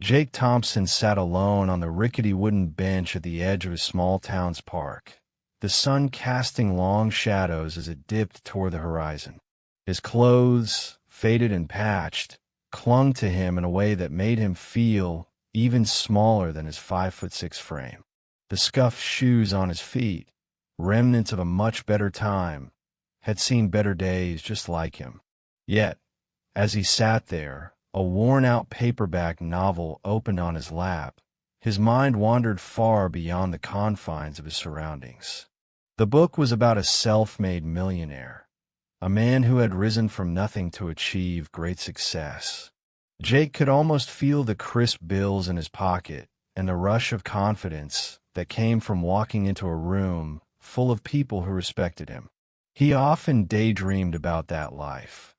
Jake Thompson sat alone on the rickety wooden bench at the edge of his small town's park, the sun casting long shadows as it dipped toward the horizon. His clothes, faded and patched, clung to him in a way that made him feel even smaller than his 5'6" frame. The scuffed shoes on his feet, remnants of a much better time, had seen better days just like him. Yet, as he sat there, a worn-out paperback novel opened on his lap, his mind wandered far beyond the confines of his surroundings. The book was about a self-made millionaire, a man who had risen from nothing to achieve great success. Jake could almost feel the crisp bills in his pocket and the rush of confidence that came from walking into a room full of people who respected him. He often daydreamed about that life,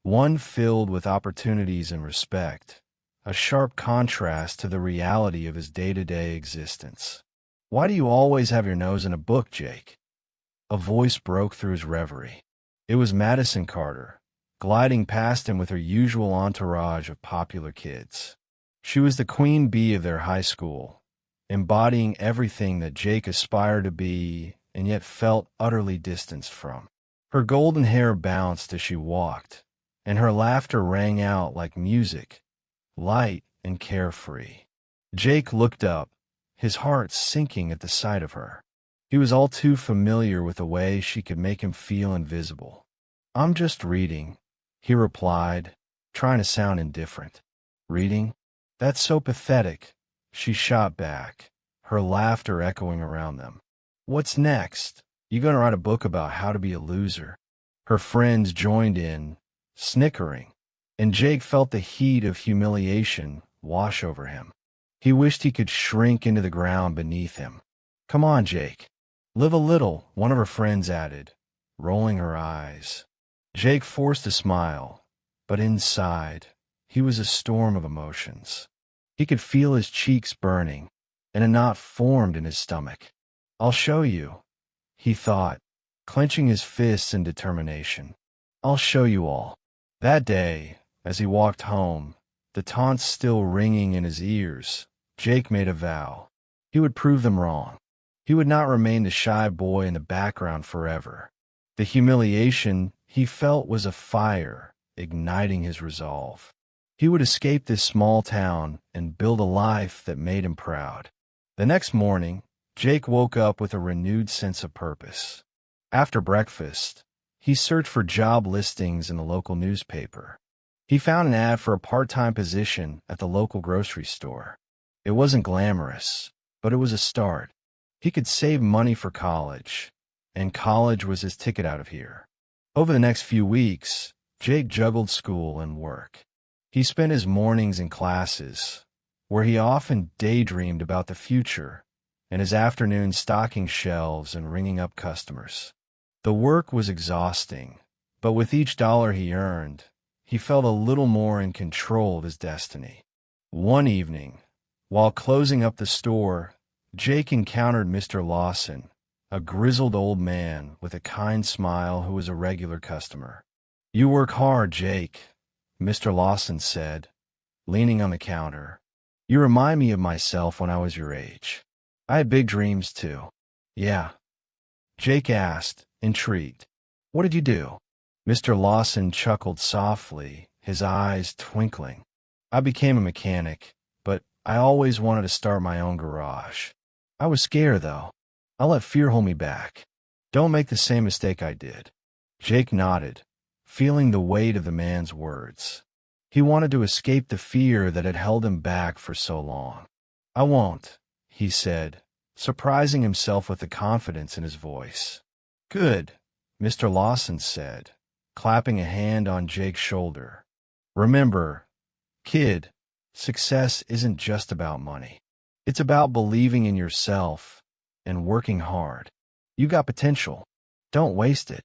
one filled with opportunities and respect, a sharp contrast to the reality of his day-to-day existence. "Why do you always have your nose in a book, Jake?" A voice broke through his reverie. It was Madison Carter, gliding past him with her usual entourage of popular kids. She was the queen bee of their high school, embodying everything that Jake aspired to be and yet felt utterly distanced from. Her golden hair bounced as she walked, and her laughter rang out like music, light and carefree. Jake looked up, his heart sinking at the sight of her. He was all too familiar with the way she could make him feel invisible. "I'm just reading," he replied, trying to sound indifferent. "Reading? That's so pathetic," she shot back, her laughter echoing around them. "What's next? You gonna write a book about how to be a loser?" Her friends joined in, snickering, and Jake felt the heat of humiliation wash over him. He wished he could shrink into the ground beneath him. "Come on, Jake. Live a little," one of her friends added, rolling her eyes. Jake forced a smile, but inside, he was a storm of emotions. He could feel his cheeks burning, and a knot formed in his stomach. "I'll show you," he thought, clenching his fists in determination. "I'll show you all." That day, as he walked home, the taunts still ringing in his ears, Jake made a vow. He would prove them wrong. He would not remain the shy boy in the background forever. The humiliation he felt was a fire, igniting his resolve. He would escape this small town and build a life that made him proud. The next morning, Jake woke up with a renewed sense of purpose. After breakfast, he searched for job listings in the local newspaper. He found an ad for a part-time position at the local grocery store. It wasn't glamorous, but it was a start. He could save money for college, and college was his ticket out of here. Over the next few weeks, Jake juggled school and work. He spent his mornings in classes, where he often daydreamed about the future, and his afternoons stocking shelves and ringing up customers. The work was exhausting, but with each dollar he earned, he felt a little more in control of his destiny. One evening, while closing up the store, Jake encountered Mr. Lawson, a grizzled old man with a kind smile who was a regular customer. "You work hard, Jake," Mr. Lawson said, leaning on the counter. "You remind me of myself when I was your age. I had big dreams, too." "Yeah?" Jake asked, intrigued. "What did you do?" Mr. Lawson chuckled softly, his eyes twinkling. "I became a mechanic, but I always wanted to start my own garage. I was scared, though. I let fear hold me back. Don't make the same mistake I did." Jake nodded, feeling the weight of the man's words. He wanted to escape the fear that had held him back for so long. "I won't," he said, surprising himself with the confidence in his voice. "Good," Mr. Lawson said, clapping a hand on Jake's shoulder. "Remember, kid, success isn't just about money. It's about believing in yourself and working hard. You got potential. Don't waste it."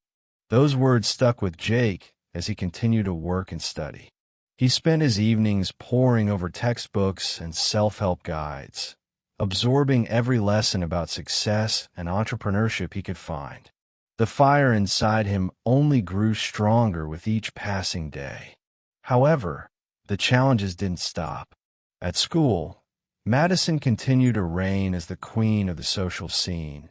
Those words stuck with Jake as he continued to work and study. He spent his evenings poring over textbooks and self-help guides, absorbing every lesson about success and entrepreneurship he could find. The fire inside him only grew stronger with each passing day. However, the challenges didn't stop. At school, Madison continued to reign as the queen of the social scene,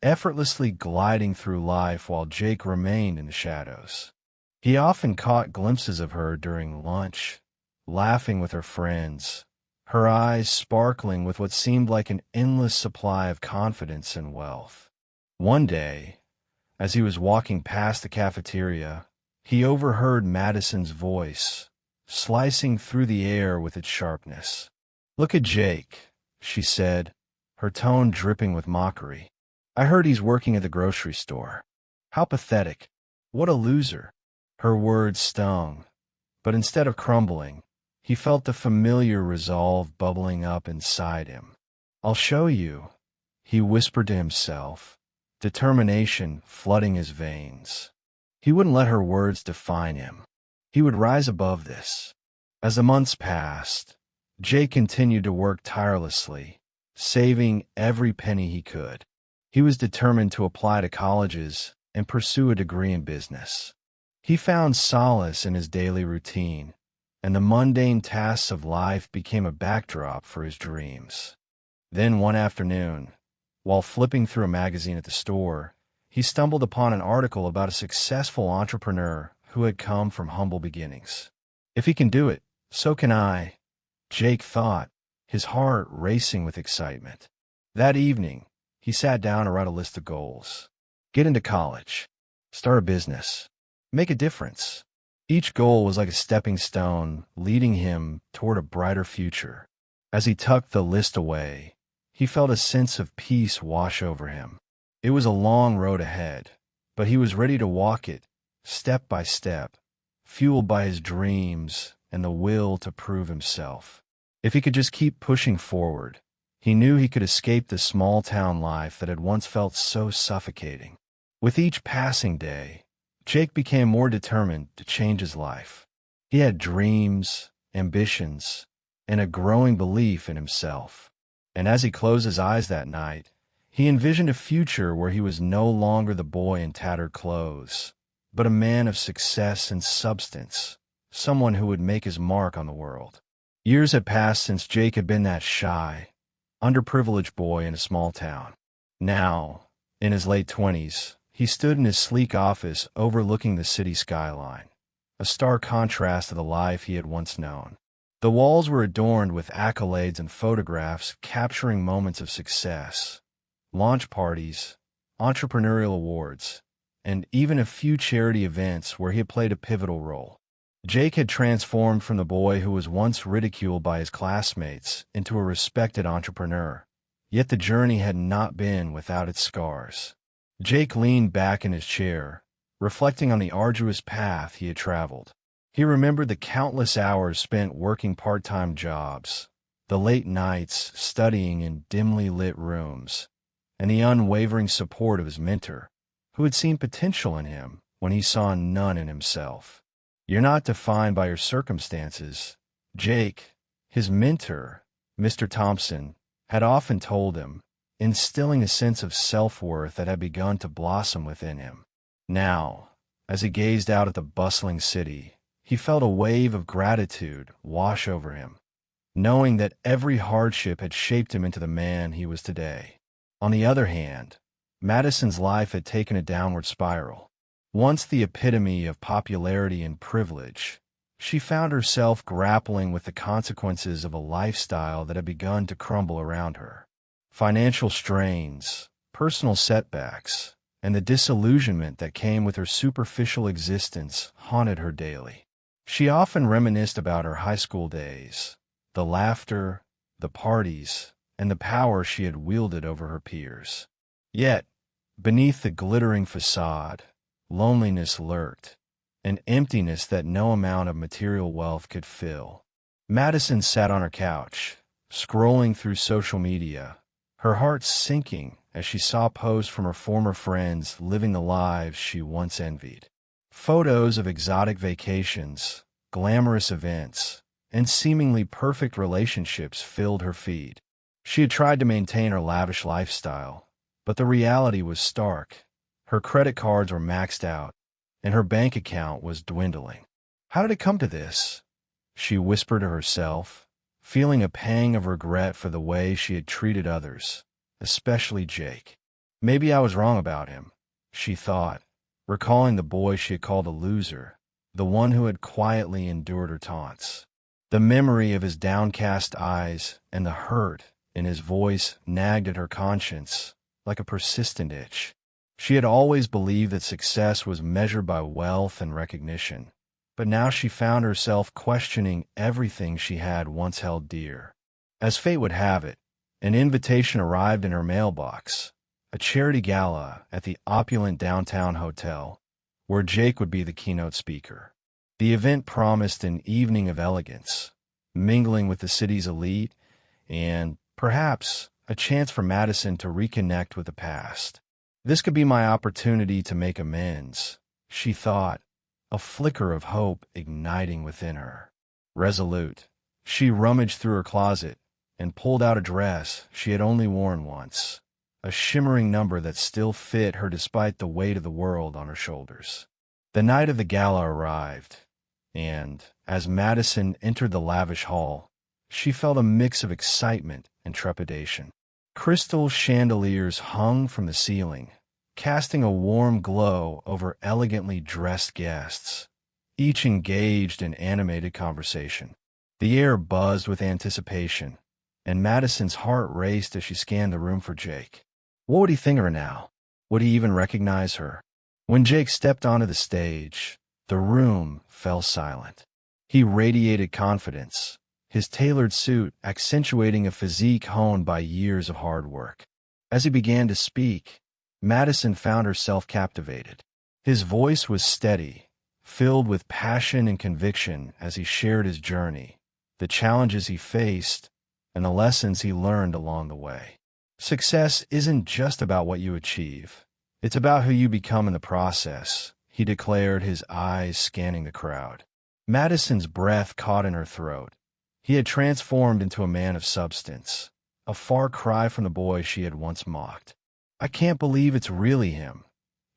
effortlessly gliding through life while Jake remained in the shadows. He often caught glimpses of her during lunch, laughing with her friends, her eyes sparkling with what seemed like an endless supply of confidence and wealth. One day, as he was walking past the cafeteria, he overheard Madison's voice, slicing through the air with its sharpness. "Look at Jake," she said, her tone dripping with mockery. "I heard he's working at the grocery store. How pathetic. What a loser." Her words stung, but instead of crumbling, he felt the familiar resolve bubbling up inside him. "I'll show you," he whispered to himself, determination flooding his veins. He wouldn't let her words define him. He would rise above this. As the months passed, Jake continued to work tirelessly, saving every penny he could. He was determined to apply to colleges and pursue a degree in business. He found solace in his daily routine, and the mundane tasks of life became a backdrop for his dreams. Then one afternoon, while flipping through a magazine at the store, he stumbled upon an article about a successful entrepreneur who had come from humble beginnings. "If he can do it, so can I," Jake thought, his heart racing with excitement. That evening, he sat down to write a list of goals. Get into college, start a business, make a difference. Each goal was like a stepping stone leading him toward a brighter future. As he tucked the list away, he felt a sense of peace wash over him. It was a long road ahead, but he was ready to walk it, step by step, fueled by his dreams and the will to prove himself. If he could just keep pushing forward, he knew he could escape the small-town life that had once felt so suffocating. With each passing day, Jake became more determined to change his life. He had dreams, ambitions, and a growing belief in himself. And as he closed his eyes that night, he envisioned a future where he was no longer the boy in tattered clothes, but a man of success and substance, someone who would make his mark on the world. Years had passed since Jake had been that shy, underprivileged boy in a small town. Now, in his late 20s, he stood in his sleek office overlooking the city skyline, a stark contrast to the life he had once known. The walls were adorned with accolades and photographs capturing moments of success, launch parties, entrepreneurial awards, and even a few charity events where he had played a pivotal role. Jake had transformed from the boy who was once ridiculed by his classmates into a respected entrepreneur, yet the journey had not been without its scars. Jake leaned back in his chair, reflecting on the arduous path he had traveled. He remembered the countless hours spent working part-time jobs, the late nights studying in dimly lit rooms, and the unwavering support of his mentor, who had seen potential in him when he saw none in himself. "You're not defined by your circumstances," Jake, his mentor, Mr. Thompson, had often told him, instilling a sense of self-worth that had begun to blossom within him. Now, as he gazed out at the bustling city, he felt a wave of gratitude wash over him, knowing that every hardship had shaped him into the man he was today. On the other hand, Madison's life had taken a downward spiral. Once the epitome of popularity and privilege, she found herself grappling with the consequences of a lifestyle that had begun to crumble around her. Financial strains, personal setbacks, and the disillusionment that came with her superficial existence haunted her daily. She often reminisced about her high school days, the laughter, the parties, and the power she had wielded over her peers. Yet, beneath the glittering facade, loneliness lurked, an emptiness that no amount of material wealth could fill. Madison sat on her couch, scrolling through social media, her heart sinking as she saw posts from her former friends living the lives she once envied. Photos of exotic vacations, glamorous events, and seemingly perfect relationships filled her feed. She had tried to maintain her lavish lifestyle, but the reality was stark. Her credit cards were maxed out, and her bank account was dwindling. How did it come to this? She whispered to herself, feeling a pang of regret for the way she had treated others, especially Jake. Maybe I was wrong about him, she thought, recalling the boy she had called a loser, the one who had quietly endured her taunts. The memory of his downcast eyes and the hurt in his voice nagged at her conscience like a persistent itch. She had always believed that success was measured by wealth and recognition, but now she found herself questioning everything she had once held dear. As fate would have it, an invitation arrived in her mailbox, a charity gala at the opulent downtown hotel, where Jake would be the keynote speaker. The event promised an evening of elegance, mingling with the city's elite, and, perhaps, a chance for Madison to reconnect with the past. This could be my opportunity to make amends, she thought, a flicker of hope igniting within her. Resolute, she rummaged through her closet and pulled out a dress she had only worn once, a shimmering number that still fit her despite the weight of the world on her shoulders. The night of the gala arrived, and, as Madison entered the lavish hall, she felt a mix of excitement and trepidation. Crystal chandeliers hung from the ceiling, casting a warm glow over elegantly dressed guests, each engaged in animated conversation. The air buzzed with anticipation, and Madison's heart raced as she scanned the room for Jake. What would he think of her now? Would he even recognize her? When Jake stepped onto the stage, the room fell silent. He radiated confidence, his tailored suit accentuating a physique honed by years of hard work. As he began to speak, Madison found herself captivated. His voice was steady, filled with passion and conviction as he shared his journey, the challenges he faced, and the lessons he learned along the way. Success isn't just about what you achieve. It's about who you become in the process, he declared, his eyes scanning the crowd. Madison's breath caught in her throat. He had transformed into a man of substance, a far cry from the boy she had once mocked. I can't believe it's really him,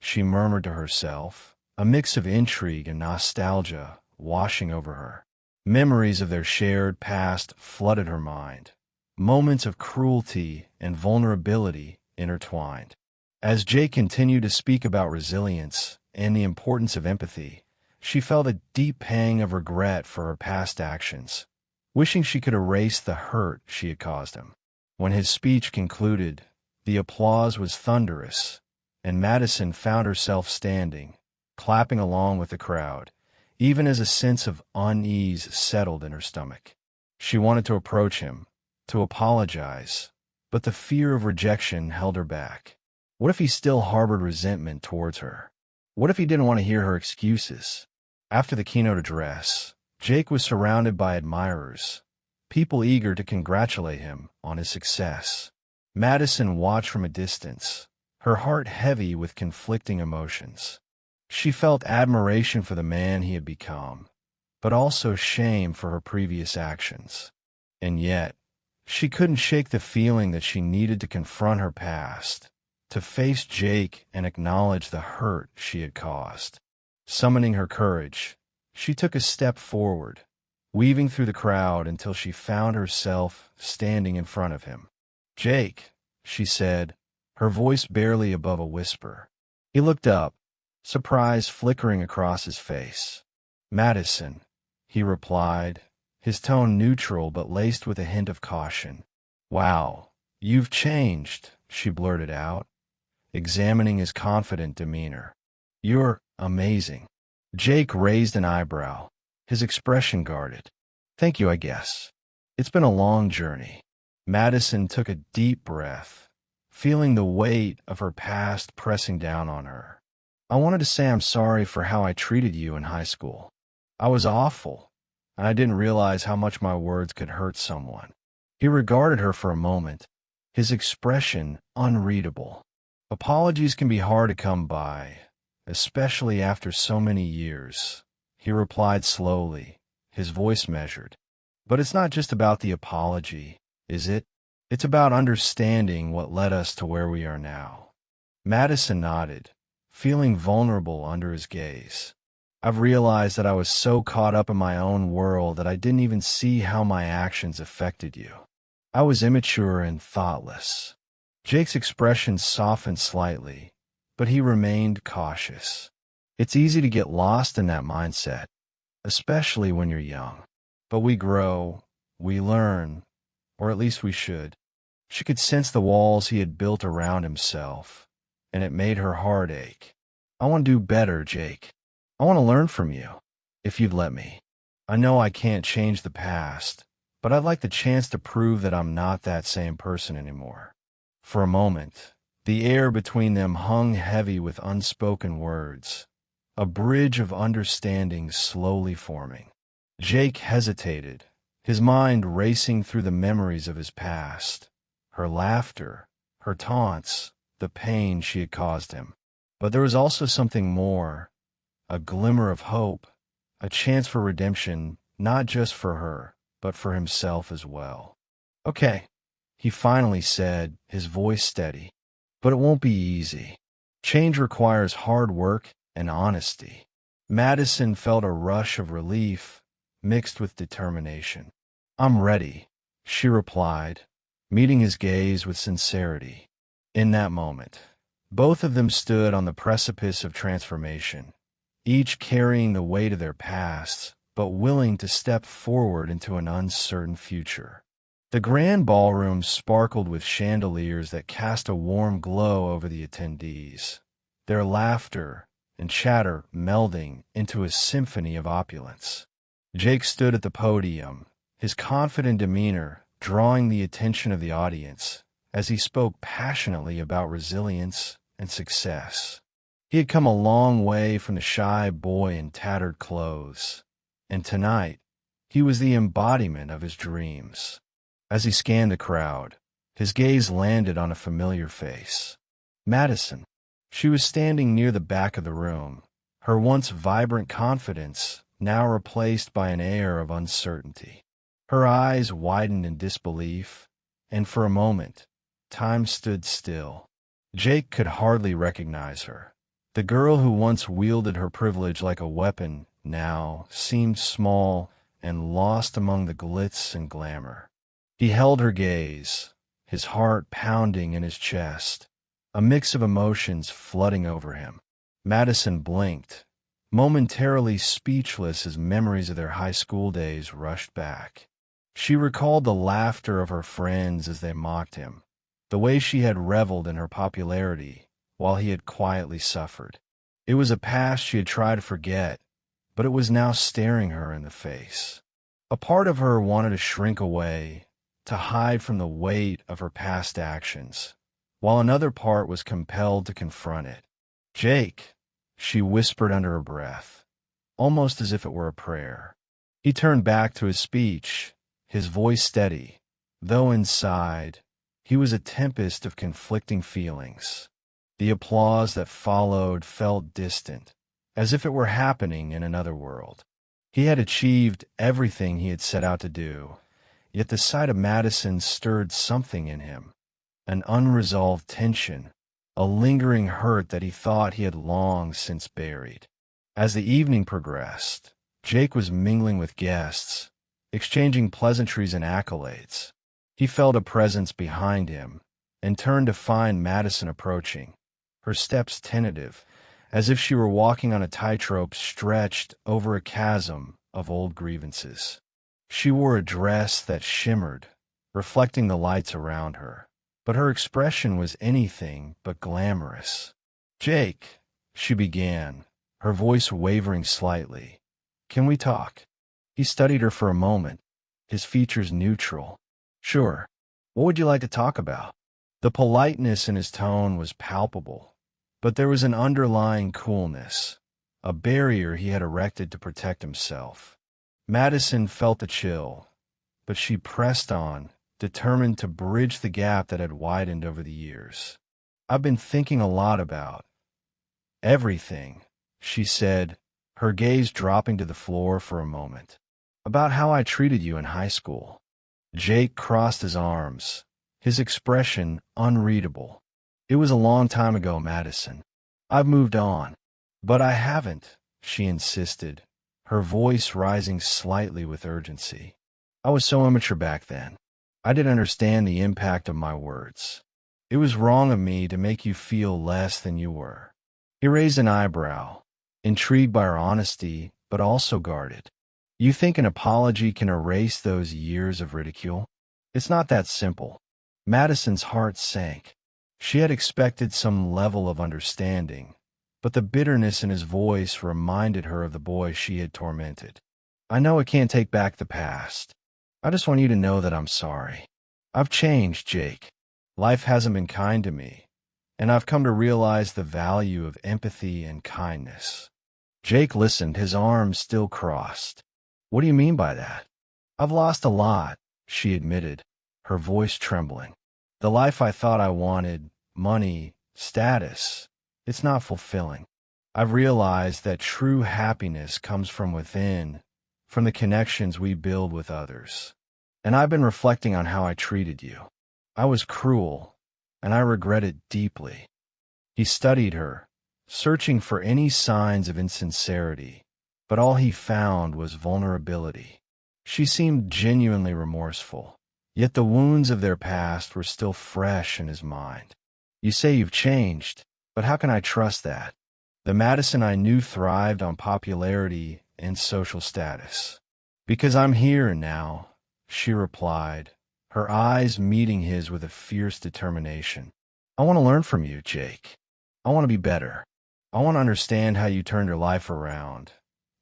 she murmured to herself, a mix of intrigue and nostalgia washing over her. Memories of their shared past flooded her mind, moments of cruelty and vulnerability intertwined. As Jake continued to speak about resilience and the importance of empathy, she felt a deep pang of regret for her past actions, wishing she could erase the hurt she had caused him. When his speech concluded, the applause was thunderous, and Madison found herself standing, clapping along with the crowd, even as a sense of unease settled in her stomach. She wanted to approach him, to apologize, but the fear of rejection held her back. What if he still harbored resentment towards her? What if he didn't want to hear her excuses? After the keynote address, Jake was surrounded by admirers, people eager to congratulate him on his success. Madison watched from a distance, her heart heavy with conflicting emotions. She felt admiration for the man he had become, but also shame for her previous actions. And yet, she couldn't shake the feeling that she needed to confront her past, to face Jake and acknowledge the hurt she had caused. Summoning her courage, she took a step forward, weaving through the crowd until she found herself standing in front of him. "Jake," she said, her voice barely above a whisper. He looked up, surprise flickering across his face. "Madison," he replied, his tone neutral but laced with a hint of caution. "Wow, you've changed," she blurted out, examining his confident demeanor. "You're amazing." Jake raised an eyebrow, his expression guarded. "Thank you, I guess. It's been a long journey." Madison took a deep breath, feeling the weight of her past pressing down on her. "I wanted to say I'm sorry for how I treated you in high school. I was awful, and I didn't realize how much my words could hurt someone." He regarded her for a moment, his expression unreadable. "Apologies can be hard to come by, especially after so many years," he replied slowly, his voice measured. "But it's not just about the apology, is it? It's about understanding what led us to where we are now." Madison nodded, feeling vulnerable under his gaze. I've realized that I was so caught up in my own world that I didn't even see how my actions affected you. I was immature and thoughtless." Jake's expression softened slightly, but he remained cautious. It's easy to get lost in that mindset, especially when you're young. But we grow, we learn, or at least we should. She could sense the walls he had built around himself, and it made her heart ache. "I want to do better, Jake. I want to learn from you, if you'd let me. I know I can't change the past, but I'd like the chance to prove that I'm not that same person anymore." For a moment, the air between them hung heavy with unspoken words, a bridge of understanding slowly forming. Jake hesitated, his mind racing through the memories of his past, her laughter, her taunts, the pain she had caused him. But there was also something more, a glimmer of hope, a chance for redemption, not just for her, but for himself as well. "Okay," he finally said, his voice steady, "but it won't be easy. Change requires hard work and honesty." Madison felt a rush of relief mixed with determination. "I'm ready," she replied, meeting his gaze with sincerity. In that moment, both of them stood on the precipice of transformation, each carrying the weight of their pasts, but willing to step forward into an uncertain future. The grand ballroom sparkled with chandeliers that cast a warm glow over the attendees, their laughter and chatter melding into a symphony of opulence. Jake stood at the podium, his confident demeanor drawing the attention of the audience as he spoke passionately about resilience and success. He had come a long way from the shy boy in tattered clothes, and tonight he was the embodiment of his dreams. As he scanned the crowd, his gaze landed on a familiar face. Madison. She was standing near the back of the room, her once vibrant confidence now replaced by an air of uncertainty. Her eyes widened in disbelief, and for a moment, time stood still. Jake could hardly recognize her. The girl who once wielded her privilege like a weapon now seemed small and lost among the glitz and glamour. He held her gaze, his heart pounding in his chest, a mix of emotions flooding over him. Madison blinked, momentarily speechless as memories of their high school days rushed back. She recalled the laughter of her friends as they mocked him, the way she had reveled in her popularity while he had quietly suffered. It was a past she had tried to forget, but it was now staring her in the face. A part of her wanted to shrink away, to hide from the weight of her past actions, while another part was compelled to confront it. "Jake," she whispered under her breath, almost as if it were a prayer. He turned back to his speech, his voice steady, though inside he was a tempest of conflicting feelings. The applause that followed felt distant, as if it were happening in another world. He had achieved everything he had set out to do, yet the sight of Madison stirred something in him, an unresolved tension, a lingering hurt that he thought he had long since buried. As the evening progressed, Jake was mingling with guests, exchanging pleasantries and accolades. He felt a presence behind him and turned to find Madison approaching, her steps tentative, as if she were walking on a tightrope stretched over a chasm of old grievances. She wore a dress that shimmered, reflecting the lights around her, but her expression was anything but glamorous. "Jake," she began, her voice wavering slightly, "can we talk?" He studied her for a moment, his features neutral. "Sure. What would you like to talk about?" The politeness in his tone was palpable, but there was an underlying coolness, a barrier he had erected to protect himself. Madison felt the chill, but she pressed on, determined to bridge the gap that had widened over the years. "I've been thinking a lot about everything," she said, her gaze dropping to the floor for a moment. "About how I treated you in high school." Jake crossed his arms, his expression unreadable. "It was a long time ago, Madison. I've moved on." "But I haven't," she insisted, her voice rising slightly with urgency. I was so immature back then. I didn't understand the impact of my words. It was wrong of me to make you feel less than you were. He raised an eyebrow, intrigued by her honesty, but also guarded. You think an apology can erase those years of ridicule? It's not that simple. Madison's heart sank. She had expected some level of understanding, but the bitterness in his voice reminded her of the boy she had tormented. I know I can't take back the past. I just want you to know that I'm sorry. I've changed, Jake. Life hasn't been kind to me, and I've come to realize the value of empathy and kindness. Jake listened, his arms still crossed. What do you mean by that? I've lost a lot, she admitted, her voice trembling. The life I thought I wanted, money, status, it's not fulfilling. I've realized that true happiness comes from within, from the connections we build with others. And I've been reflecting on how I treated you. I was cruel, and I regret it deeply. He studied her, searching for any signs of insincerity, but all he found was vulnerability. She seemed genuinely remorseful, yet the wounds of their past were still fresh in his mind. You say you've changed, but how can I trust that? The Madison I knew thrived on popularity and social status. Because I'm here now, she replied, her eyes meeting his with a fierce determination. I want to learn from you, Jake. I want to be better. I want to understand how you turned your life around.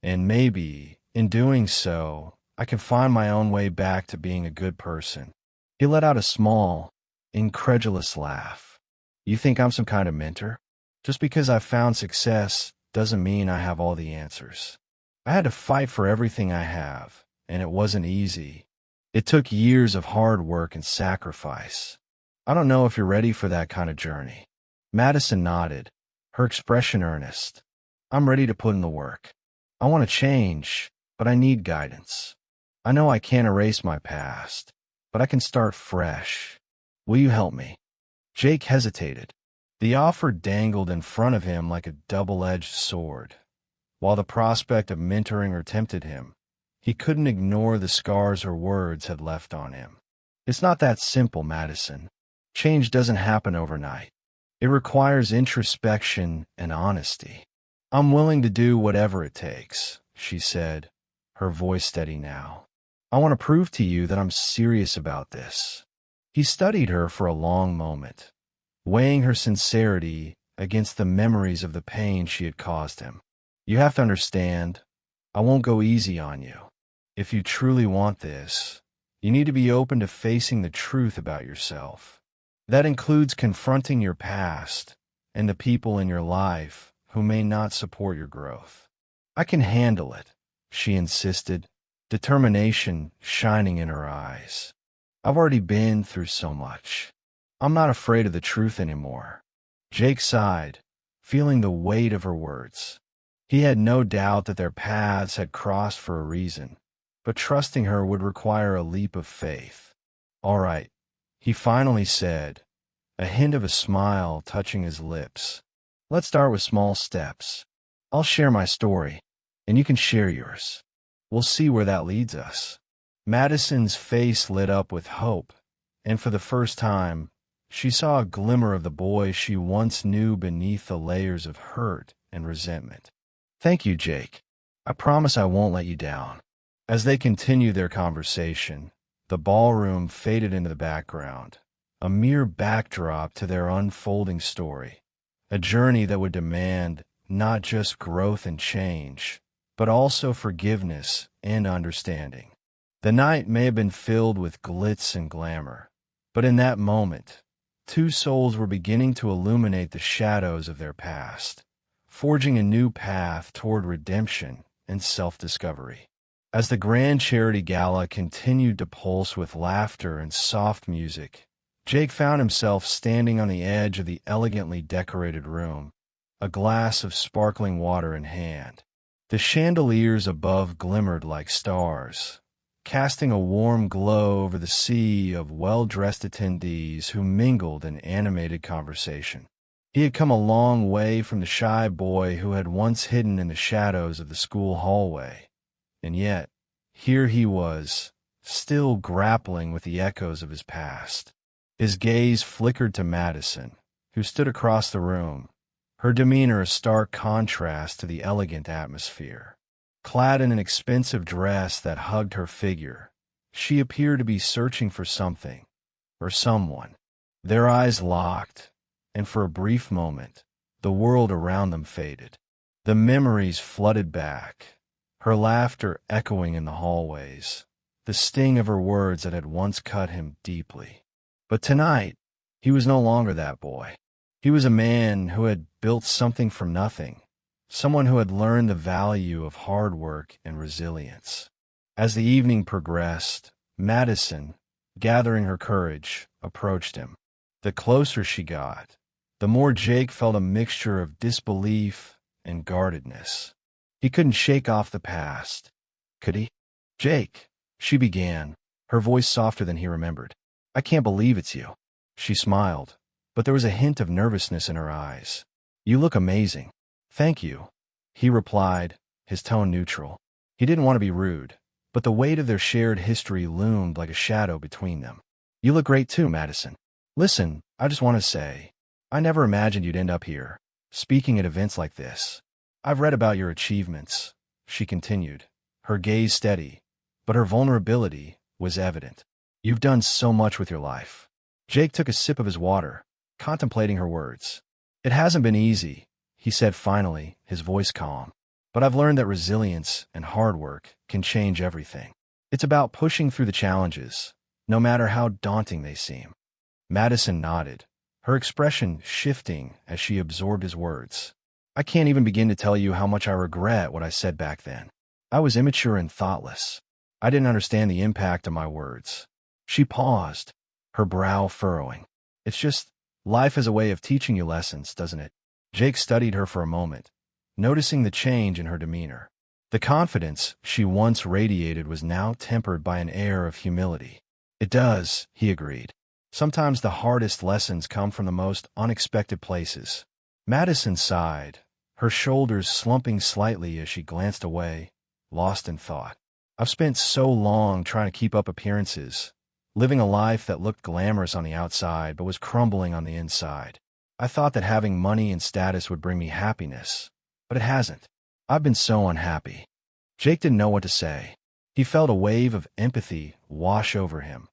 And maybe, in doing so, I can find my own way back to being a good person. He let out a small, incredulous laugh. You think I'm some kind of mentor? Just because I've found success doesn't mean I have all the answers. I had to fight for everything I have, and it wasn't easy. It took years of hard work and sacrifice. I don't know if you're ready for that kind of journey. Madison nodded, her expression earnest. I'm ready to put in the work. I want to change, but I need guidance. I know I can't erase my past, but I can start fresh. Will you help me? Jake hesitated. The offer dangled in front of him like a double-edged sword. While the prospect of mentoring her tempted him, he couldn't ignore the scars her words had left on him. It's not that simple, Madison. Change doesn't happen overnight. It requires introspection and honesty. I'm willing to do whatever it takes, she said, her voice steady now. I want to prove to you that I'm serious about this. He studied her for a long moment, weighing her sincerity against the memories of the pain she had caused him. You have to understand, I won't go easy on you. If you truly want this, you need to be open to facing the truth about yourself. That includes confronting your past and the people in your life who may not support your growth. I can handle it, she insisted, determination shining in her eyes. I've already been through so much. I'm not afraid of the truth anymore. Jake sighed, feeling the weight of her words. He had no doubt that their paths had crossed for a reason, but trusting her would require a leap of faith. All right, he finally said, a hint of a smile touching his lips. Let's start with small steps. I'll share my story, and you can share yours. We'll see where that leads us. Madison's face lit up with hope, and for the first time, she saw a glimmer of the boy she once knew beneath the layers of hurt and resentment. Thank you, Jake. I promise I won't let you down. As they continued their conversation, the ballroom faded into the background, a mere backdrop to their unfolding story, a journey that would demand not just growth and change, but also forgiveness and understanding. The night may have been filled with glitz and glamour, but in that moment, two souls were beginning to illuminate the shadows of their past, forging a new path toward redemption and self-discovery. As the grand charity gala continued to pulse with laughter and soft music, Jake found himself standing on the edge of the elegantly decorated room, a glass of sparkling water in hand. The chandeliers above glimmered like stars, casting a warm glow over the sea of well-dressed attendees who mingled in animated conversation. He had come a long way from the shy boy who had once hidden in the shadows of the school hallway. And yet, here he was, still grappling with the echoes of his past. His gaze flickered to Madison, who stood across the room, her demeanor a stark contrast to the elegant atmosphere. Clad in an expensive dress that hugged her figure, she appeared to be searching for something, or someone. Their eyes locked, and for a brief moment, the world around them faded. The memories flooded back, her laughter echoing in the hallways, the sting of her words that had once cut him deeply. But tonight, he was no longer that boy. He was a man who had built something from nothing, someone who had learned the value of hard work and resilience. As the evening progressed, Madison, gathering her courage, approached him. The closer she got, the more Jake felt a mixture of disbelief and guardedness. He couldn't shake off the past, could he? "Jake," she began, her voice softer than he remembered. "I can't believe it's you." She smiled, but there was a hint of nervousness in her eyes. "You look amazing." "Thank you," he replied, his tone neutral. He didn't want to be rude, but the weight of their shared history loomed like a shadow between them. "You look great too, Madison. Listen, I just want to say, I never imagined you'd end up here, speaking at events like this. I've read about your achievements," she continued, her gaze steady, but her vulnerability was evident. "You've done so much with your life." Jake took a sip of his water, contemplating her words. "It hasn't been easy," he said finally, his voice calm. "But I've learned that resilience and hard work can change everything. It's about pushing through the challenges, no matter how daunting they seem." Madison nodded, her expression shifting as she absorbed his words. "I can't even begin to tell you how much I regret what I said back then. I was immature and thoughtless. I didn't understand the impact of my words." She paused, her brow furrowing. "It's just, life has a way of teaching you lessons, doesn't it?" Jake studied her for a moment, noticing the change in her demeanor. The confidence she once radiated was now tempered by an air of humility. "It does," he agreed. "Sometimes the hardest lessons come from the most unexpected places." Madison sighed, her shoulders slumping slightly as she glanced away, lost in thought. "I've spent so long trying to keep up appearances, living a life that looked glamorous on the outside but was crumbling on the inside. I thought that having money and status would bring me happiness, but it hasn't. I've been so unhappy." Jake didn't know what to say. He felt a wave of empathy wash over him,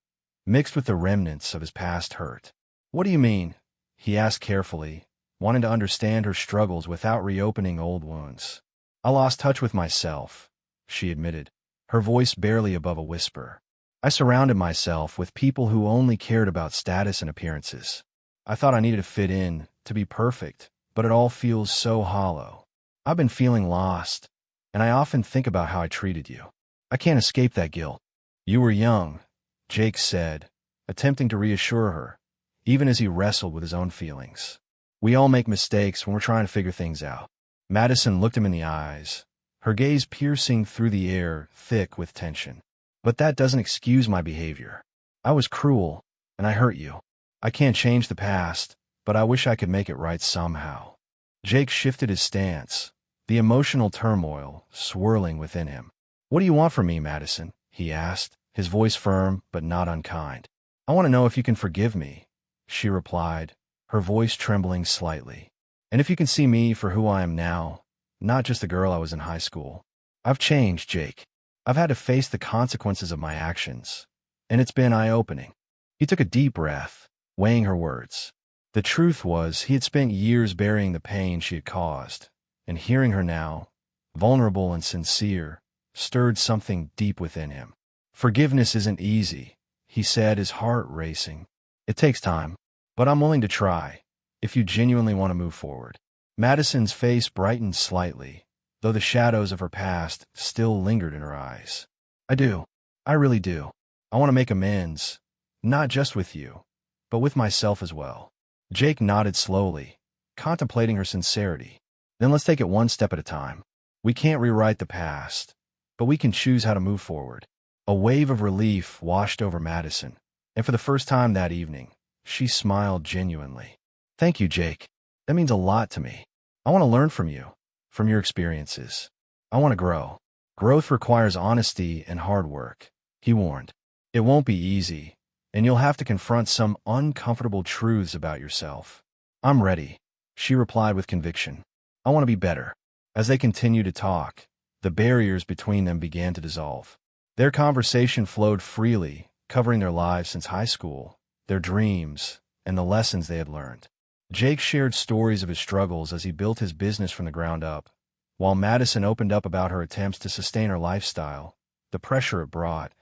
mixed with the remnants of his past hurt. "What do you mean?" he asked carefully, wanting to understand her struggles without reopening old wounds. "I lost touch with myself," she admitted, her voice barely above a whisper. "I surrounded myself with people who only cared about status and appearances. I thought I needed to fit in, to be perfect, but it all feels so hollow. I've been feeling lost, and I often think about how I treated you. I can't escape that guilt." "You were young," Jake said, attempting to reassure her, even as he wrestled with his own feelings. "We all make mistakes when we're trying to figure things out." Madison looked him in the eyes, her gaze piercing through the air thick with tension. "But that doesn't excuse my behavior. I was cruel, and I hurt you. I can't change the past, but I wish I could make it right somehow." Jake shifted his stance, the emotional turmoil swirling within him. "What do you want from me, Madison?" he asked, his voice firm but not unkind. "I want to know if you can forgive me," she replied, her voice trembling slightly. "And if you can see me for who I am now, not just the girl I was in high school. I've changed, Jake. I've had to face the consequences of my actions, and it's been eye-opening." He took a deep breath, weighing her words. The truth was, he had spent years burying the pain she had caused, and hearing her now, vulnerable and sincere, stirred something deep within him. "Forgiveness isn't easy," he said, his heart racing. "It takes time, but I'm willing to try, if you genuinely want to move forward." Madison's face brightened slightly, though the shadows of her past still lingered in her eyes. "I do. I really do. I want to make amends, not just with you, but with myself as well." Jake nodded slowly, contemplating her sincerity. "Then let's take it one step at a time. We can't rewrite the past, but we can choose how to move forward." A wave of relief washed over Madison, and for the first time that evening, she smiled genuinely. "Thank you, Jake." That means a lot to me. I want to learn from you, from your experiences. I want to grow. Growth requires honesty and hard work, he warned. It won't be easy, and you'll have to confront some uncomfortable truths about yourself. I'm ready, she replied with conviction. I want to be better. As they continued to talk, the barriers between them began to dissolve. Their conversation flowed freely, covering their lives since high school, their dreams, and the lessons they had learned. Jake shared stories of his struggles as he built his business from the ground up, while Madison opened up about her attempts to sustain her lifestyle, the pressure it brought,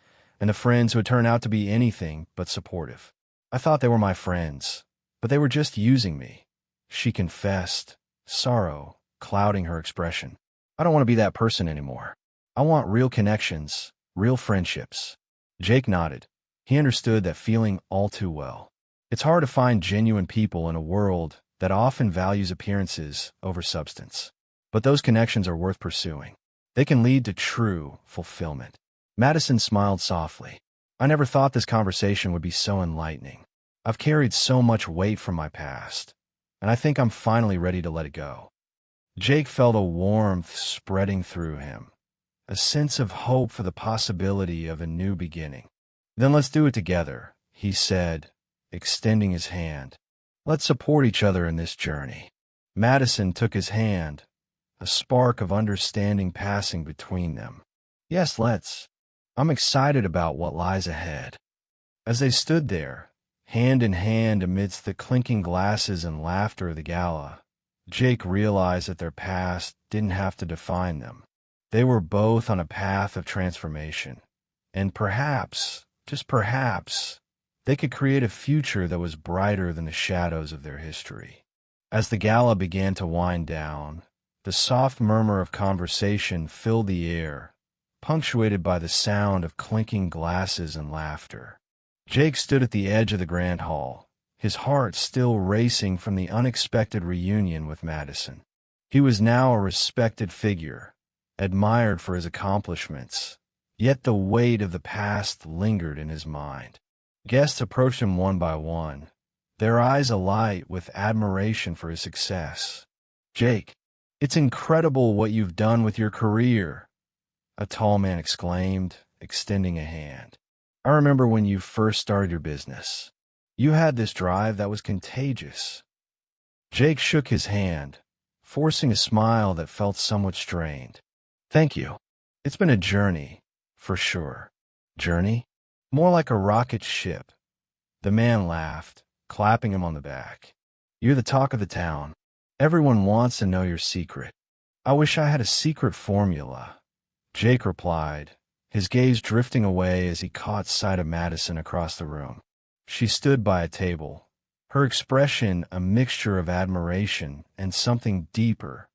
and the friends who had turned out to be anything but supportive. I thought they were my friends, but they were just using me, she confessed, sorrow clouding her expression. I don't want to be that person anymore. I want real connections, real friendships. Jake nodded. He understood that feeling all too well. It's hard to find genuine people in a world that often values appearances over substance. But those connections are worth pursuing. They can lead to true fulfillment. Madison smiled softly. I never thought this conversation would be so enlightening. I've carried so much weight from my past, and I think I'm finally ready to let it go. Jake felt a warmth spreading through him, a sense of hope for the possibility of a new beginning. Then let's do it together, he said, extending his hand. Let's support each other in this journey. Madison took his hand, a spark of understanding passing between them. Yes, let's. I'm excited about what lies ahead. As they stood there, hand in hand amidst the clinking glasses and laughter of the gala, Jake realized that their past didn't have to define them. They were both on a path of transformation, and perhaps, just perhaps, they could create a future that was brighter than the shadows of their history. As the gala began to wind down, the soft murmur of conversation filled the air, punctuated by the sound of clinking glasses and laughter. Jake stood at the edge of the grand hall, his heart still racing from the unexpected reunion with Madison. He was now a respected figure, admired for his accomplishments, yet the weight of the past lingered in his mind. Guests approached him one by one, their eyes alight with admiration for his success. Jake, it's incredible what you've done with your career, a tall man exclaimed, extending a hand. I remember when you first started your business. You had this drive that was contagious. Jake shook his hand, forcing a smile that felt somewhat strained. Thank you. It's been a journey, for sure. Journey? More like a rocket ship. The man laughed, clapping him on the back. You're the talk of the town. Everyone wants to know your secret. I wish I had a secret formula. Jake replied, his gaze drifting away as he caught sight of Madison across the room. She stood by a table, her expression a mixture of admiration and something deeper,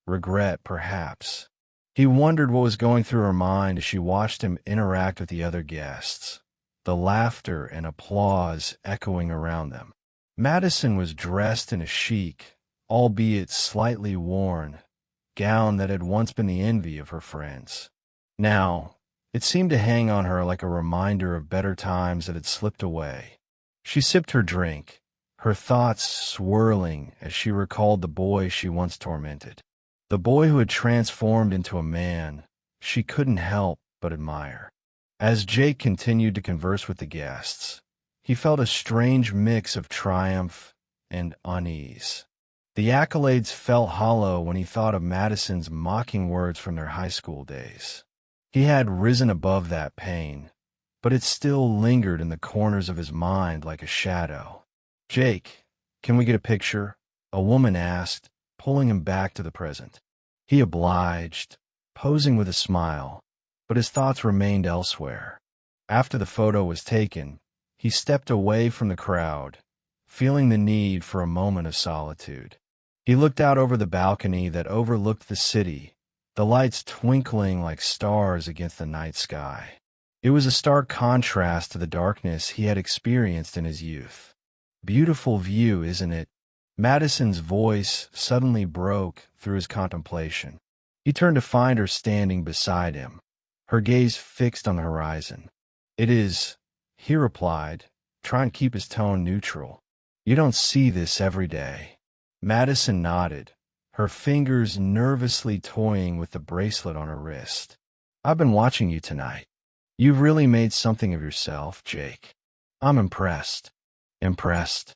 regret perhaps. He wondered what was going through her mind as she watched him interact with the other guests, the laughter and applause echoing around them. Madison was dressed in a chic, albeit slightly worn, gown that had once been the envy of her friends. Now, it seemed to hang on her like a reminder of better times that had slipped away. She sipped her drink, her thoughts swirling as she recalled the boy she once tormented. The boy who had transformed into a man she couldn't help but admire. As Jake continued to converse with the guests, he felt a strange mix of triumph and unease. The accolades felt hollow when he thought of Madison's mocking words from their high school days. He had risen above that pain, but it still lingered in the corners of his mind like a shadow. Jake, can we get a picture? A woman asked, pulling him back to the present. He obliged, posing with a smile, but his thoughts remained elsewhere. After the photo was taken, he stepped away from the crowd, feeling the need for a moment of solitude. He looked out over the balcony that overlooked the city, the lights twinkling like stars against the night sky. It was a stark contrast to the darkness he had experienced in his youth. Beautiful view, isn't it? Madison's voice suddenly broke through his contemplation. He turned to find her standing beside him, her gaze fixed on the horizon. It is, he replied, trying to keep his tone neutral. You don't see this every day. Madison nodded, her fingers nervously toying with the bracelet on her wrist. I've been watching you tonight. You've really made something of yourself, Jake. I'm impressed. Impressed.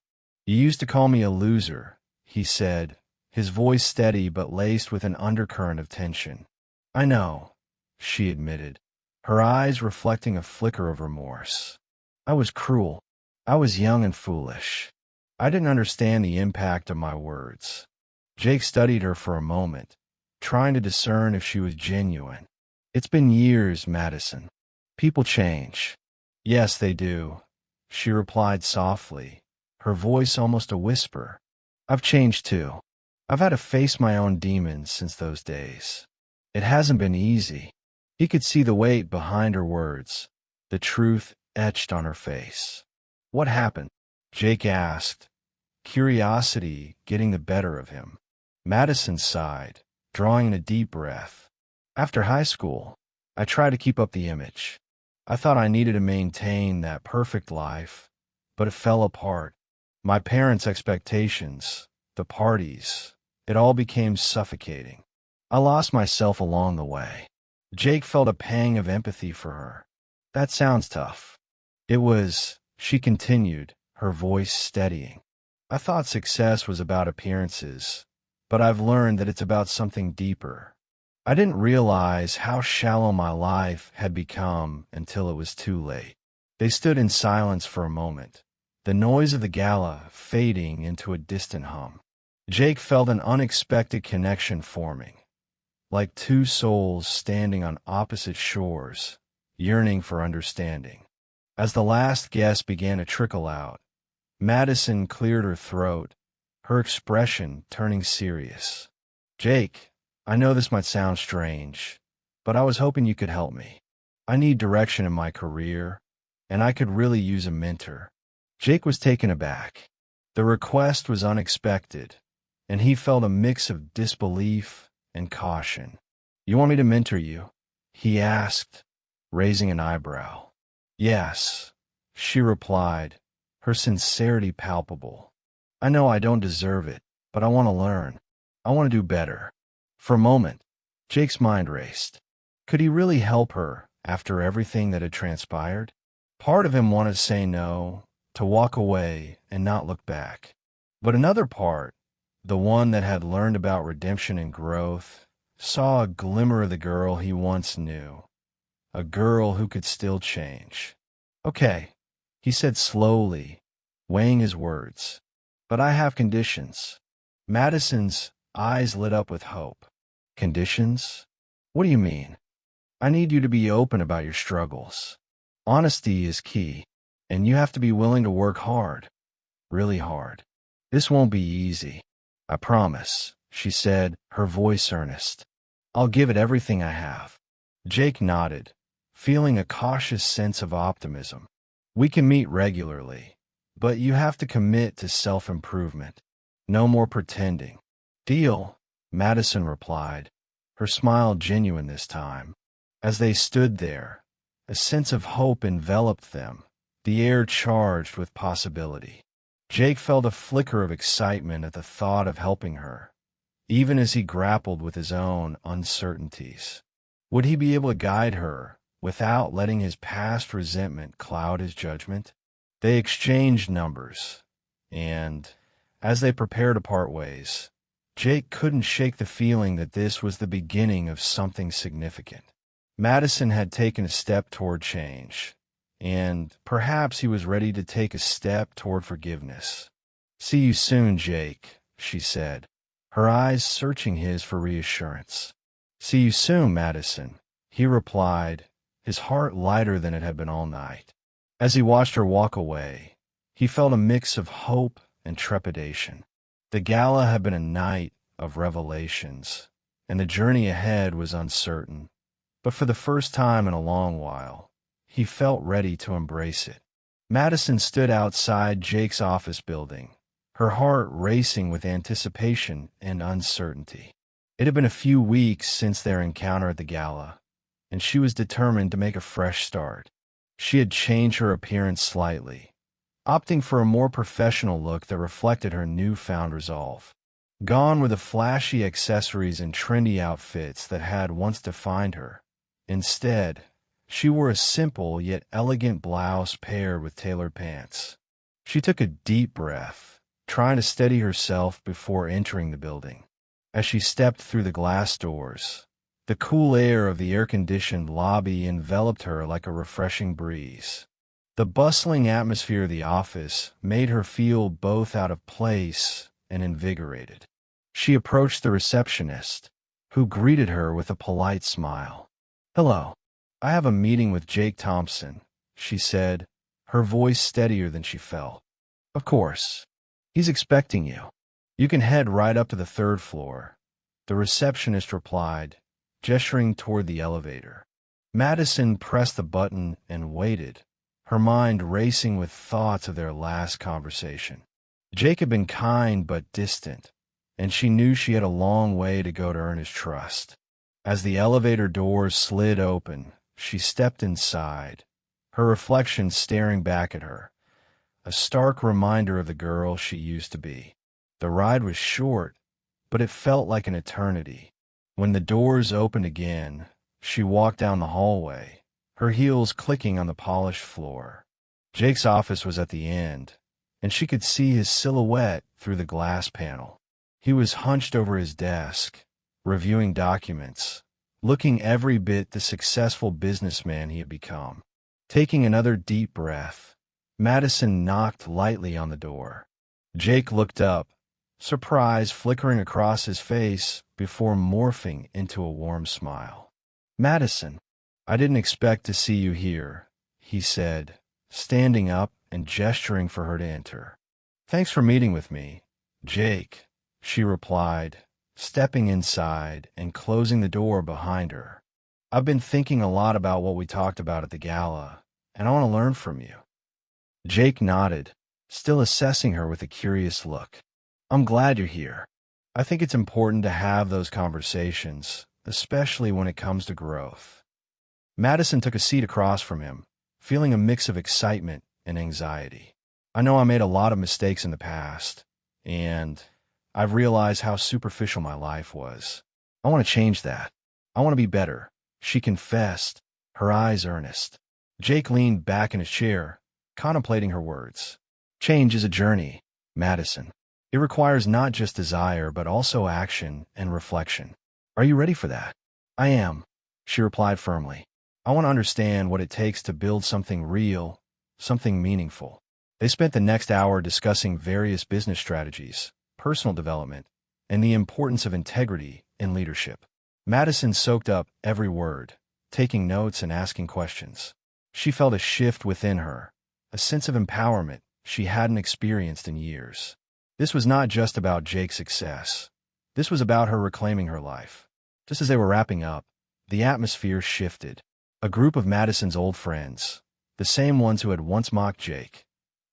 You used to call me a loser, he said, his voice steady but laced with an undercurrent of tension. I know, she admitted, her eyes reflecting a flicker of remorse. I was cruel. I was young and foolish. I didn't understand the impact of my words. Jake studied her for a moment, trying to discern if she was genuine. It's been years, Madison. People change. Yes, they do, she replied softly, her voice almost a whisper. I've changed too. I've had to face my own demons since those days. It hasn't been easy. He could see the weight behind her words, the truth etched on her face. What happened? Jake asked, curiosity getting the better of him. Madison sighed, drawing in a deep breath. After high school, I tried to keep up the image. I thought I needed to maintain that perfect life, but it fell apart. My parents' expectations, the parties, it all became suffocating. I lost myself along the way. Jake felt a pang of empathy for her. That sounds tough. It was, she continued, her voice steadying. I thought success was about appearances, but I've learned that it's about something deeper. I didn't realize how shallow my life had become until it was too late. They stood in silence for a moment, the noise of the gala fading into a distant hum. Jake felt an unexpected connection forming, like two souls standing on opposite shores, yearning for understanding. As the last guest began to trickle out, Madison cleared her throat, her expression turning serious. Jake, I know this might sound strange, but I was hoping you could help me. I need direction in my career, and I could really use a mentor. Jake was taken aback. The request was unexpected, and he felt a mix of disbelief and caution. You want me to mentor you? He asked, raising an eyebrow. Yes, she replied, her sincerity palpable. I know I don't deserve it, but I want to learn. I want to do better. For a moment, Jake's mind raced. Could he really help her after everything that had transpired? Part of him wanted to say no, to walk away and not look back. But another part, the one that had learned about redemption and growth, saw a glimmer of the girl he once knew, a girl who could still change. Okay, he said slowly, weighing his words. But I have conditions. Madison's eyes lit up with hope. Conditions? What do you mean? I need you to be open about your struggles. Honesty is key, and you have to be willing to work hard, really hard. This won't be easy, I promise, she said, her voice earnest. I'll give it everything I have. Jake nodded, feeling a cautious sense of optimism. We can meet regularly, but you have to commit to self-improvement. No more pretending. Deal, Madison replied, her smile genuine this time. As they stood there, a sense of hope enveloped them, the air charged with possibility. Jake felt a flicker of excitement at the thought of helping her, even as he grappled with his own uncertainties. Would he be able to guide her without letting his past resentment cloud his judgment? They exchanged numbers, and, as they prepared to part ways, Jake couldn't shake the feeling that this was the beginning of something significant. Madison had taken a step toward change, and perhaps he was ready to take a step toward forgiveness. See you soon, Jake, she said, her eyes searching his for reassurance. See you soon, Madison, he replied, his heart lighter than it had been all night. As he watched her walk away, he felt a mix of hope and trepidation. The gala had been a night of revelations, and the journey ahead was uncertain. But for the first time in a long while, he felt ready to embrace it. Madison stood outside Jake's office building, her heart racing with anticipation and uncertainty. It had been a few weeks since their encounter at the gala, and she was determined to make a fresh start. She had changed her appearance slightly, opting for a more professional look that reflected her newfound resolve. Gone were the flashy accessories and trendy outfits that had once defined her. Instead, she wore a simple yet elegant blouse paired with tailored pants. She took a deep breath, trying to steady herself before entering the building. As she stepped through the glass doors, the cool air of the air-conditioned lobby enveloped her like a refreshing breeze. The bustling atmosphere of the office made her feel both out of place and invigorated. She approached the receptionist, who greeted her with a polite smile. "Hello. I have a meeting with Jake Thompson," she said, her voice steadier than she felt. "Of course. He's expecting you. You can head right up to the third floor," the receptionist replied, gesturing toward the elevator. Madison pressed the button and waited, her mind racing with thoughts of their last conversation. Jake had been kind but distant, and she knew she had a long way to go to earn his trust. As the elevator doors slid open, she stepped inside, her reflection staring back at her, a stark reminder of the girl she used to be. The ride was short, but it felt like an eternity. When the doors opened again, she walked down the hallway, her heels clicking on the polished floor. Jake's office was at the end, and she could see his silhouette through the glass panel. He was hunched over his desk, reviewing documents, looking every bit the successful businessman he had become. Taking another deep breath, Madison knocked lightly on the door. Jake looked up, surprise flickering across his face before morphing into a warm smile. "Madison, I didn't expect to see you here," he said, standing up and gesturing for her to enter. "Thanks for meeting with me, Jake," she replied, stepping inside and closing the door behind her. "I've been thinking a lot about what we talked about at the gala, and I want to learn from you." Jake nodded, still assessing her with a curious look. "I'm glad you're here. I think it's important to have those conversations, especially when it comes to growth." Madison took a seat across from him, feeling a mix of excitement and anxiety. "I know I made a lot of mistakes in the past, and I've realized how superficial my life was. I want to change that. I want to be better," she confessed, her eyes earnest. Jake leaned back in his chair, contemplating her words. "Change is a journey, Madison. It requires not just desire, but also action and reflection. Are you ready for that?" "I am," she replied firmly. "I want to understand what it takes to build something real, something meaningful." They spent the next hour discussing various business strategies, personal development, and the importance of integrity in leadership. Madison soaked up every word, taking notes and asking questions. She felt a shift within her, a sense of empowerment she hadn't experienced in years. This was not just about Jake's success. This was about her reclaiming her life. Just as they were wrapping up, the atmosphere shifted. A group of Madison's old friends, the same ones who had once mocked Jake,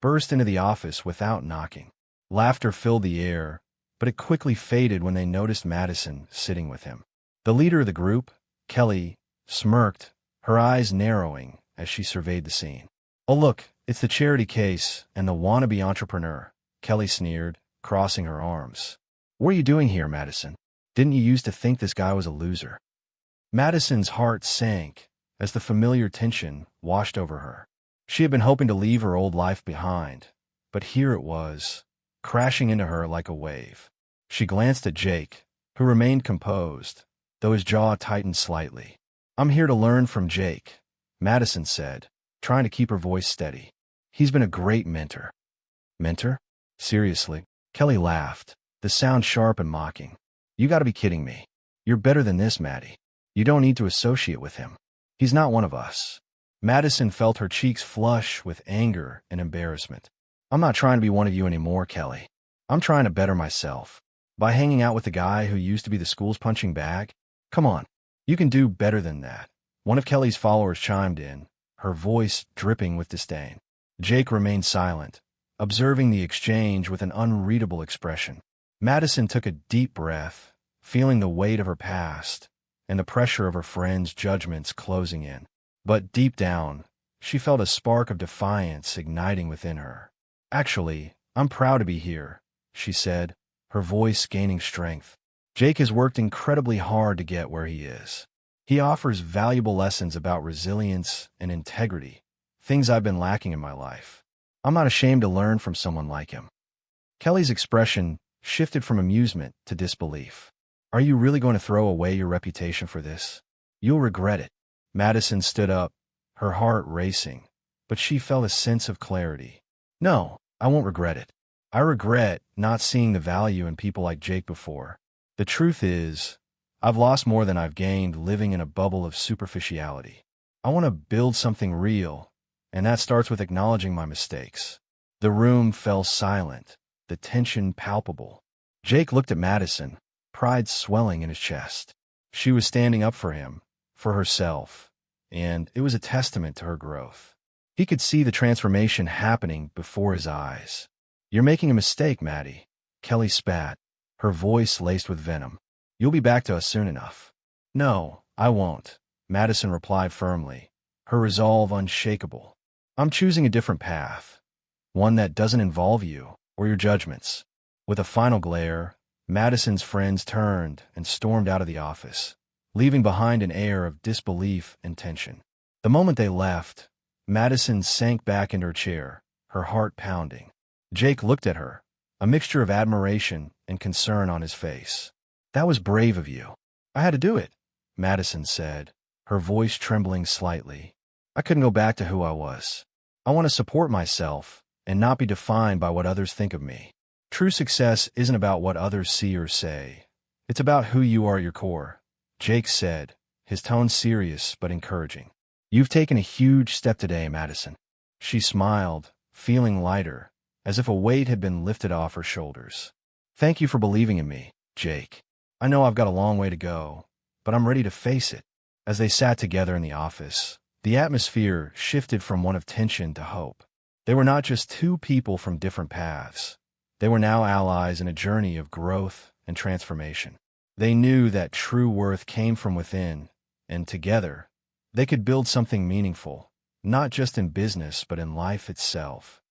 burst into the office without knocking. Laughter filled the air, but it quickly faded when they noticed Madison sitting with him. The leader of the group, Kelly, smirked, her eyes narrowing as she surveyed the scene. "Oh look, it's the charity case and the wannabe entrepreneur," Kelly sneered, crossing her arms. "What are you doing here, Madison? Didn't you used to think this guy was a loser?" Madison's heart sank as the familiar tension washed over her. She had been hoping to leave her old life behind, but here it was, crashing into her like a wave. She glanced at Jake, who remained composed, though his jaw tightened slightly. "I'm here to learn from Jake," Madison said, trying to keep her voice steady. "He's been a great mentor." "Mentor? Seriously?" Kelly laughed, the sound sharp and mocking. "You gotta be kidding me. You're better than this, Maddie. You don't need to associate with him. He's not one of us." Madison felt her cheeks flush with anger and embarrassment. "I'm not trying to be one of you anymore, Kelly. I'm trying to better myself. By hanging out with the guy who used to be the school's punching bag? Come on, you can do better than that." One of Kelly's followers chimed in, her voice dripping with disdain. Jake remained silent, observing the exchange with an unreadable expression. Madison took a deep breath, feeling the weight of her past and the pressure of her friends' judgments closing in. But deep down, she felt a spark of defiance igniting within her. "Actually, I'm proud to be here," she said, her voice gaining strength. Jake has worked incredibly hard to get where he is. He offers valuable lessons about resilience and integrity, things I've been lacking in my life. I'm not ashamed to learn from someone like him. Kelly's expression shifted from amusement to disbelief. Are you really going to throw away your reputation for this? You'll regret it. Madison stood up, her heart racing, but she felt a sense of clarity. No, I won't regret it. I regret not seeing the value in people like Jake before. The truth is, I've lost more than I've gained living in a bubble of superficiality. I want to build something real, and that starts with acknowledging my mistakes. The room fell silent, the tension palpable. Jake looked at Madison, pride swelling in his chest. She was standing up for him, for herself, and it was a testament to her growth. He could see the transformation happening before his eyes. You're making a mistake, Maddie. Kelly spat, her voice laced with venom. You'll be back to us soon enough. No, I won't, Madison replied firmly, her resolve unshakable. I'm choosing a different path, one that doesn't involve you or your judgments. With a final glare, Madison's friends turned and stormed out of the office, leaving behind an air of disbelief and tension. The moment they left, Madison sank back into her chair, her heart pounding. Jake looked at her, a mixture of admiration and concern on his face. That was brave of you. I had to do it, Madison said, her voice trembling slightly. I couldn't go back to who I was. I want to support myself and not be defined by what others think of me. True success isn't about what others see or say. It's about who you are at your core, Jake said, his tone serious but encouraging. You've taken a huge step today, Madison. She smiled, feeling lighter, as if a weight had been lifted off her shoulders. Thank you for believing in me, Jake. I know I've got a long way to go, but I'm ready to face it. As they sat together in the office, the atmosphere shifted from one of tension to hope. They were not just two people from different paths. They were now allies in a journey of growth and transformation. They knew that true worth came from within, and together, they could build something meaningful, not just in business but in life itself.